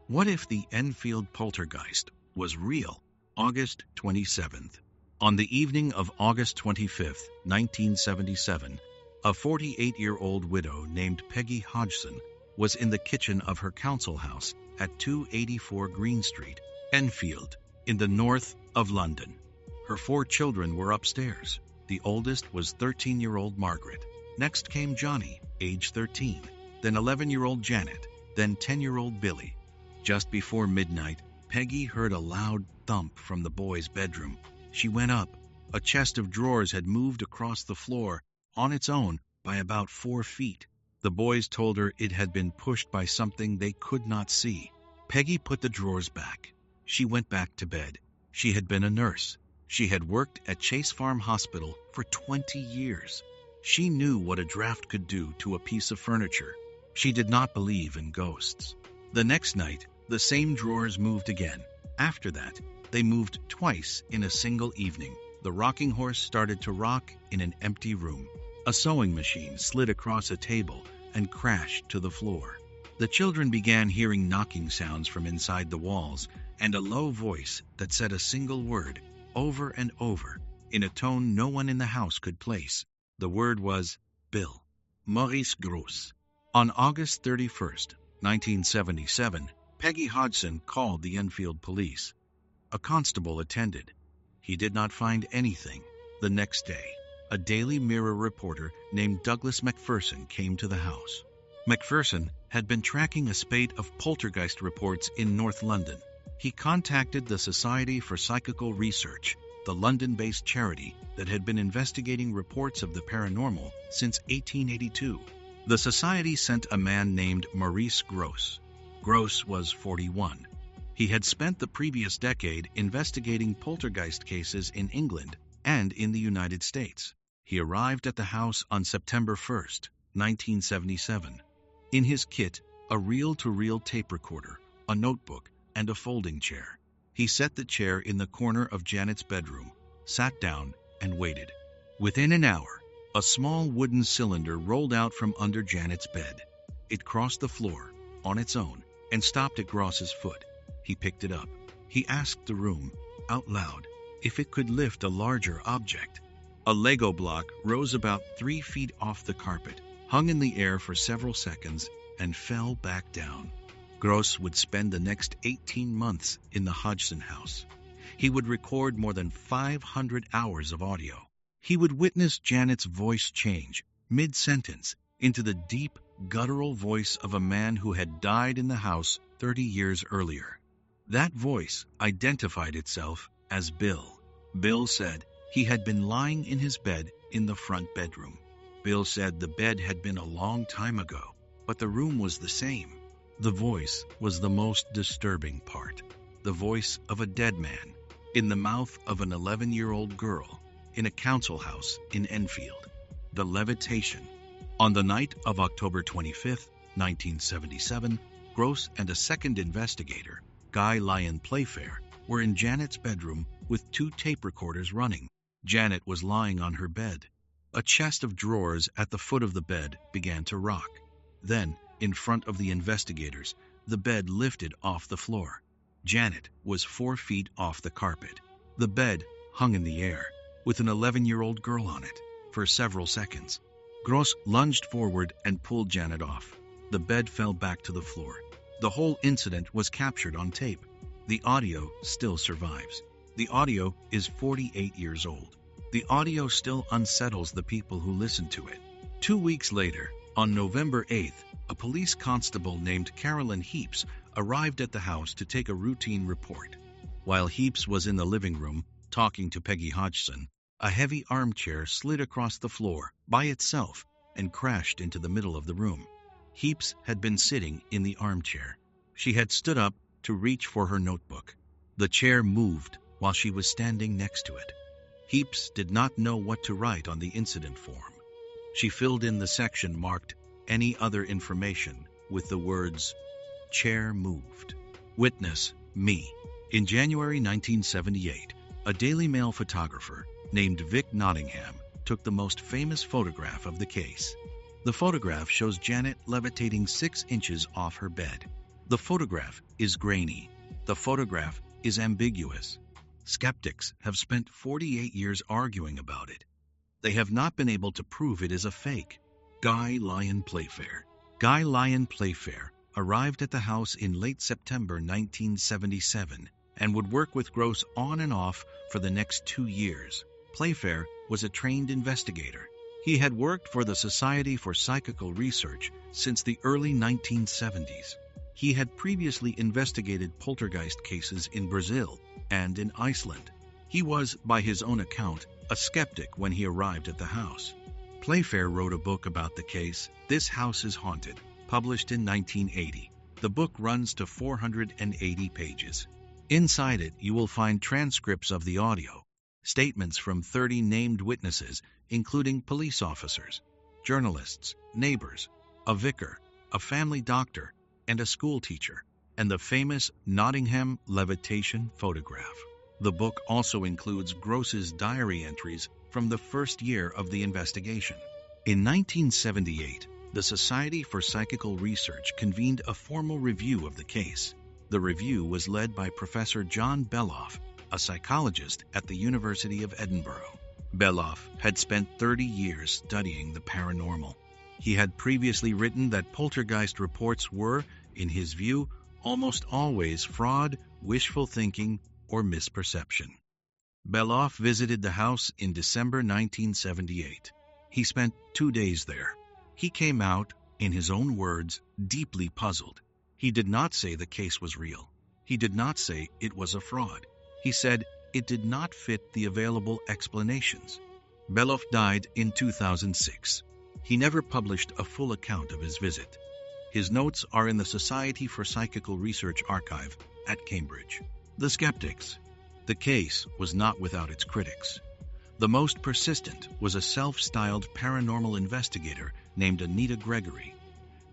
What if the Enfield Poltergeist was real? August 27th. On the evening of August 25th, 1977, a 48-year-old widow named Peggy Hodgson was in the kitchen of her council house at 284 Green Street, Enfield, in the north of London. Her 4 children were upstairs. The oldest was 13-year-old Margaret. Next came Johnny, age 13, then 11-year-old Janet, then 10-year-old Billy. Just before midnight, Peggy heard a loud thump from the boys' bedroom. She went up. A chest of drawers had moved across the floor on its own by about 4 feet. The boys told her it had been pushed by something they could not see. Peggy put the drawers back. She went back to bed. She had been a nurse. She had worked at Chase Farm Hospital for 20 years. She knew what a draft could do to a piece of furniture. She did not believe in ghosts. The next night, the same drawers moved again. After that, they moved twice in a single evening. The rocking horse started to rock in an empty room. A sewing machine slid across a table and crashed to the floor. The children began hearing knocking sounds from inside the walls and a low voice that said a single word over and over in a tone no one in the house could place. The word was Bill. Maurice Gross. On August 31st, 1977, Peggy Hodgson called the Enfield police. A constable attended. He did not find anything. The next day, a Daily Mirror reporter named Douglas McPherson came to the house. McPherson had been tracking a spate of poltergeist reports in North London. He contacted the Society for Psychical Research, the London-based charity that had been investigating reports of the paranormal since 1882. The society sent a man named Maurice Gross. Gross was 41. He had spent the previous decade investigating poltergeist cases in England and in the United States. He arrived at the house on September 1st, 1977. In his kit, a reel-to-reel tape recorder, a notebook, and a folding chair. He set the chair in the corner of Janet's bedroom, sat down, and waited. Within an hour, a small wooden cylinder rolled out from under Janet's bed. It crossed the floor, on its own, and stopped at Gross's foot. He picked it up. He asked the room, out loud, if it could lift a larger object. A Lego block rose about 3 feet off the carpet, hung in the air for several seconds, and fell back down. Gross would spend the next 18 months in the Hodgson house. He would record more than 500 hours of audio. He would witness Janet's voice change, mid-sentence, into the deep, guttural voice of a man who had died in the house 30 years earlier. That voice identified itself as Bill. Bill said he had been lying in his bed in the front bedroom. Bill said the bed had been a long time ago, but the room was the same. The voice was the most disturbing part. The voice of a dead man, in the mouth of an 11-year-old girl, in a council house in Enfield. The levitation. On the night of October 25th, 1977, Gross and a second investigator, Guy Lyon Playfair, were in Janet's bedroom with 2 tape recorders running. Janet was lying on her bed. A chest of drawers at the foot of the bed began to rock. Then, in front of the investigators, the bed lifted off the floor. Janet was 4 feet off the carpet. The bed hung in the air, with an 11-year-old girl on it, for several seconds. Gross lunged forward and pulled Janet off. The bed fell back to the floor. The whole incident was captured on tape. The audio still survives. The audio is 48 years old. The audio still unsettles the people who listen to it. 2 weeks later, on November 8th, a police constable named Carolyn Heaps arrived at the house to take a routine report. While Heaps was in the living room, talking to Peggy Hodgson, a heavy armchair slid across the floor by itself and crashed into the middle of the room. Heaps had been sitting in the armchair. She had stood up to reach for her notebook. The chair moved while she was standing next to it. Heaps did not know what to write on the incident form. She filled in the section marked "Any other information" with the words, "Chair moved. Witness, me." In January 1978, a Daily Mail photographer named Vic Nottingham took the most famous photograph of the case. The photograph shows Janet levitating 6 inches off her bed. The photograph is grainy. The photograph is ambiguous. Skeptics have spent 48 years arguing about it. They have not been able to prove it is a fake. Guy Lyon Playfair. Guy Lyon Playfair arrived at the house in late September 1977 and would work with Gross on and off for the next 2 years. Playfair was a trained investigator. He had worked for the Society for Psychical Research since the early 1970s. He had previously investigated poltergeist cases in Brazil and in Iceland. He was, by his own account, a skeptic when he arrived at the house. Playfair wrote a book about the case, This House is Haunted, published in 1980. The book runs to 480 pages. Inside it, you will find transcripts of the audio, statements from 30 named witnesses, including police officers, journalists, neighbors, a vicar, a family doctor, and a school teacher, and the famous Nottingham levitation photograph. The book also includes Gross's diary entries from the first year of the investigation. In 1978, the Society for Psychical Research convened a formal review of the case. The review was led by Professor John Beloff, a psychologist at the University of Edinburgh. Beloff had spent 30 years studying the paranormal. He had previously written that poltergeist reports were, in his view, almost always fraud, wishful thinking, or misperception. Beloff visited the house in December 1978. He spent 2 days there. He came out, in his own words, deeply puzzled. He did not say the case was real. He did not say it was a fraud. He said it did not fit the available explanations. Beloff died in 2006. He never published a full account of his visit. His notes are in the Society for Psychical Research archive at Cambridge. The skeptics. The case was not without its critics. The most persistent was a self-styled paranormal investigator named Anita Gregory.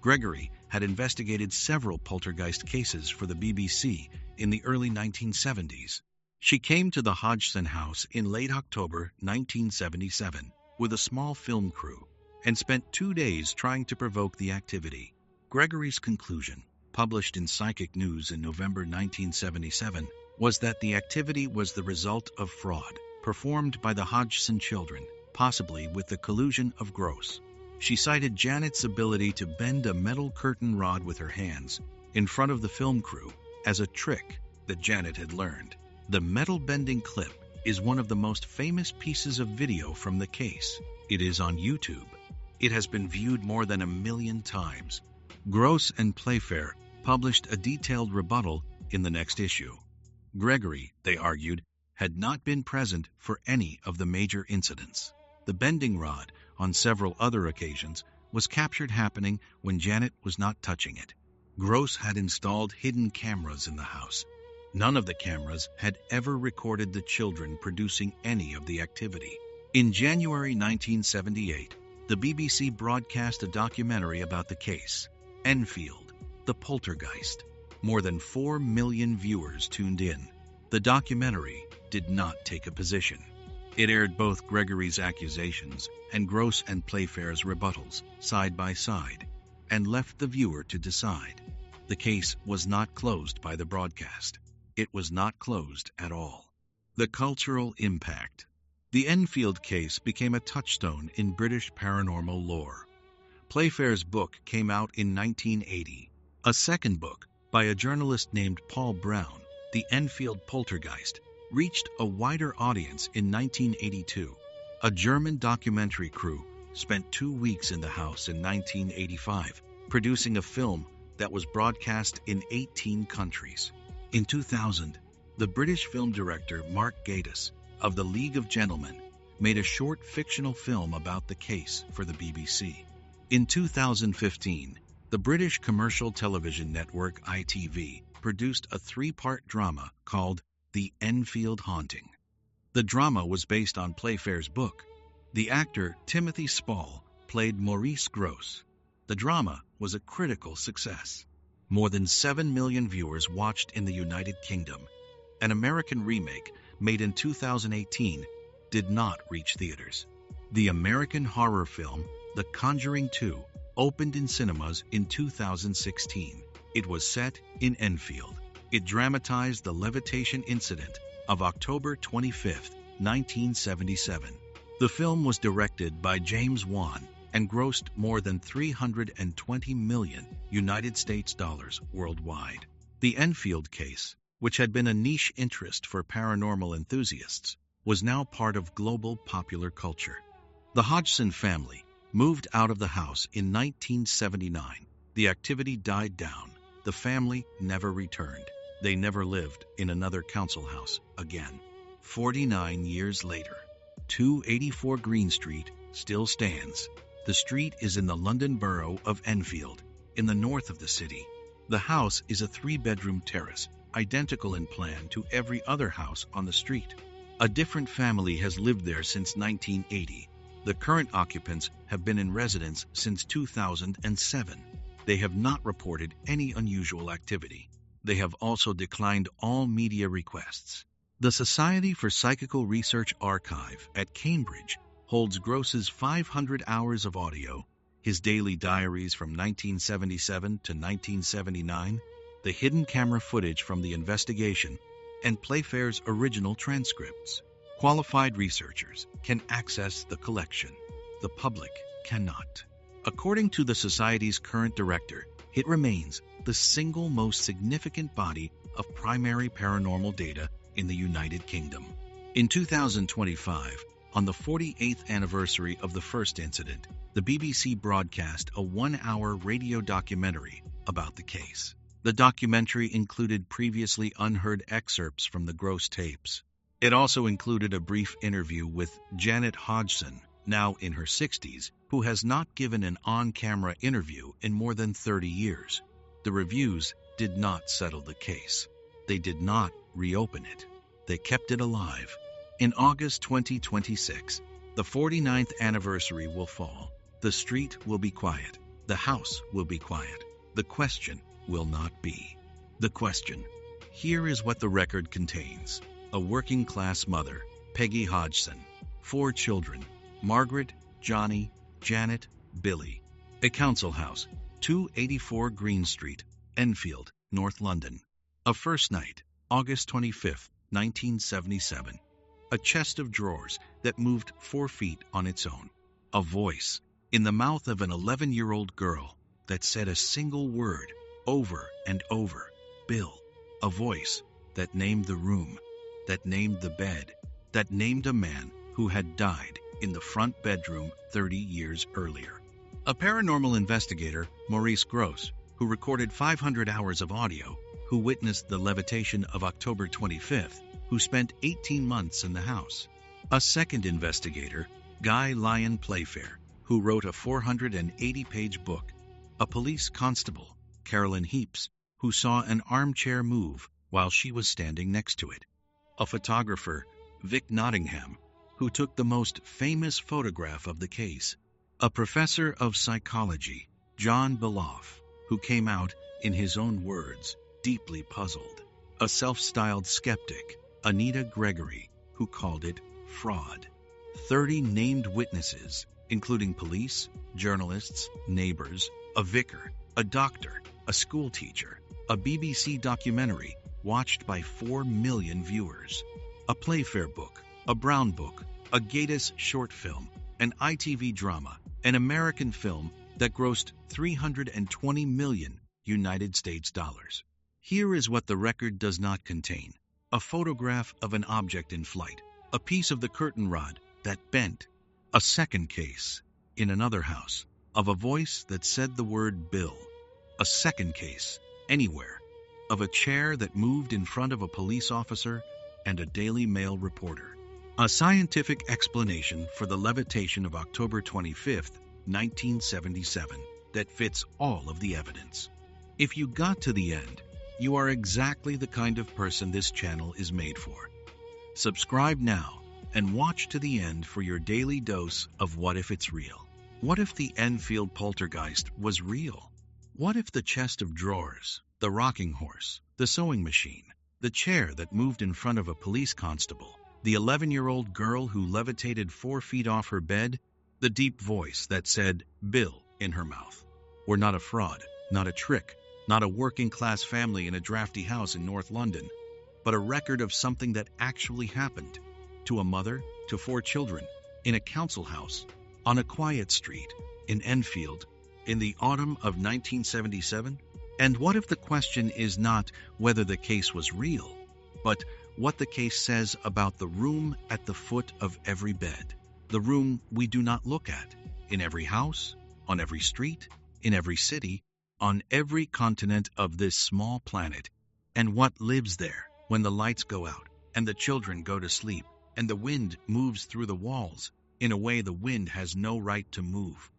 Gregory had investigated several poltergeist cases for the BBC in the early 1970s. She came to the Hodgson house in late October 1977 with a small film crew and spent 2 days trying to provoke the activity. Gregory's conclusion, published in Psychic News in November 1977, was that the activity was the result of fraud performed by the Hodgson children, possibly with the collusion of Gross. She cited Janet's ability to bend a metal curtain rod with her hands in front of the film crew as a trick that Janet had learned. The metal bending clip is one of the most famous pieces of video from the case. It is on YouTube. It has been viewed more than 1 million times. Gross and Playfair published a detailed rebuttal in the next issue. Gregory, they argued, had not been present for any of the major incidents. The bending rod, on several other occasions, was captured happening when Janet was not touching it. Gross had installed hidden cameras in the house. None of the cameras had ever recorded the children producing any of the activity. In January 1978, the BBC broadcast a documentary about the case, Enfield, the Poltergeist. More than 4 million viewers tuned in. The documentary did not take a position. It aired both Gregory's accusations and Gross and Playfair's rebuttals side by side and left the viewer to decide. The case was not closed by the broadcast. It was not closed at all. The cultural impact. The Enfield case became a touchstone in British paranormal lore. Playfair's book came out in 1980. A second book, by a journalist named Paul Brown, The Enfield Poltergeist, reached a wider audience in 1982. A German documentary crew spent 2 weeks in the house in 1985, producing a film that was broadcast in 18 countries. In 2000, the British film director Mark Gatiss of the League of Gentlemen made a short fictional film about the case for the BBC. In 2015, the British commercial television network ITV produced a 3-part drama called The Enfield Haunting. The drama was based on Playfair's book. The actor Timothy Spall played Maurice Gross. The drama was a critical success. More than 7 million viewers watched in the United Kingdom. An American remake, made in 2018, did not reach theaters. The American horror film The Conjuring 2 opened in cinemas in 2016. It was set in Enfield. It dramatized the levitation incident of October 25, 1977. The film was directed by James Wan and grossed more than $320 million United States dollars worldwide. The Enfield case, which had been a niche interest for paranormal enthusiasts, was now part of global popular culture. The Hodgson family moved out of the house in 1979. The activity died down. The family never returned. They never lived in another council house again. 49 years later, 284 Green Street still stands. The street is in the London borough of Enfield, in the north of the city. The house is a 3-bedroom terrace, identical in plan to every other house on the street. A different family has lived there since 1980. The current occupants have been in residence since 2007. They have not reported any unusual activity. They have also declined all media requests. The Society for Psychical Research Archive at Cambridge holds Gross's 500 hours of audio, his daily diaries from 1977 to 1979, the hidden camera footage from the investigation, and Playfair's original transcripts. Qualified researchers can access the collection. The public cannot. According to the Society's current director, it remains the single most significant body of primary paranormal data in the United Kingdom. In 2025, on the 48th anniversary of the first incident, the BBC broadcast a 1-hour radio documentary about the case. The documentary included previously unheard excerpts from the Gross tapes. It also included a brief interview with Janet Hodgson, now in her 60s, who has not given an on-camera interview in more than 30 years. The reviews did not settle the case. They did not reopen it. They kept it alive. In August 2026, the 49th anniversary will fall. The street will be quiet. The house will be quiet. The question will not be. The question. Here is what the record contains. A working-class mother, Peggy Hodgson. 4 children, Margaret, Johnny, Janet, Billy. A council house, 284 Green Street, Enfield, North London. A first night, August 25, 1977. A chest of drawers that moved 4 feet on its own. A voice in the mouth of an 11-year-old girl that said a single word over and over. Bill. A voice that named the room, that named the bed, that named a man who had died in the front bedroom 30 years earlier. A paranormal investigator, Maurice Gross, who recorded 500 hours of audio, who witnessed the levitation of October 25th, who spent 18 months in the house. A second investigator, Guy Lyon Playfair, who wrote a 480-page book. A police constable, Carolyn Heaps, who saw an armchair move while she was standing next to it. A photographer, Vic Nottingham, who took the most famous photograph of the case. A professor of psychology, John Beloff, who came out, in his own words, deeply puzzled. A self-styled skeptic, Anita Gregory, who called it fraud. 30 named witnesses, including police, journalists, neighbors, a vicar, a doctor, a schoolteacher, a BBC documentary watched by 4 million viewers, a Playfair book, a Brown book, a Gatiss short film, an ITV drama, an American film that grossed $320 million United States dollars. Here is what the record does not contain. A photograph of an object in flight, a piece of the curtain rod that bent, a second case, in another house, of a voice that said the word Bill, a second case, anywhere, of a chair that moved in front of a police officer and a Daily Mail reporter. A scientific explanation for the levitation of October 25th, 1977, that fits all of the evidence. If you got to the end, you are exactly the kind of person this channel is made for. Subscribe now and watch to the end for your daily dose of What If It's Real. What if the Enfield Poltergeist was real? What if the chest of drawers, the rocking horse, the sewing machine, the chair that moved in front of a police constable, the 11-year-old girl who levitated 4 feet off her bed, the deep voice that said Bill in her mouth, were not a fraud, not a trick, not a working-class family in a drafty house in North London, but a record of something that actually happened to a mother, to 4 children, in a council house, on a quiet street, in Enfield, in the autumn of 1977? And what if the question is not whether the case was real, but what the case says about the room at the foot of every bed, the room we do not look at, in every house, on every street, in every city, on every continent of this small planet, and what lives there when the lights go out, and the children go to sleep, and the wind moves through the walls in a way the wind has no right to move,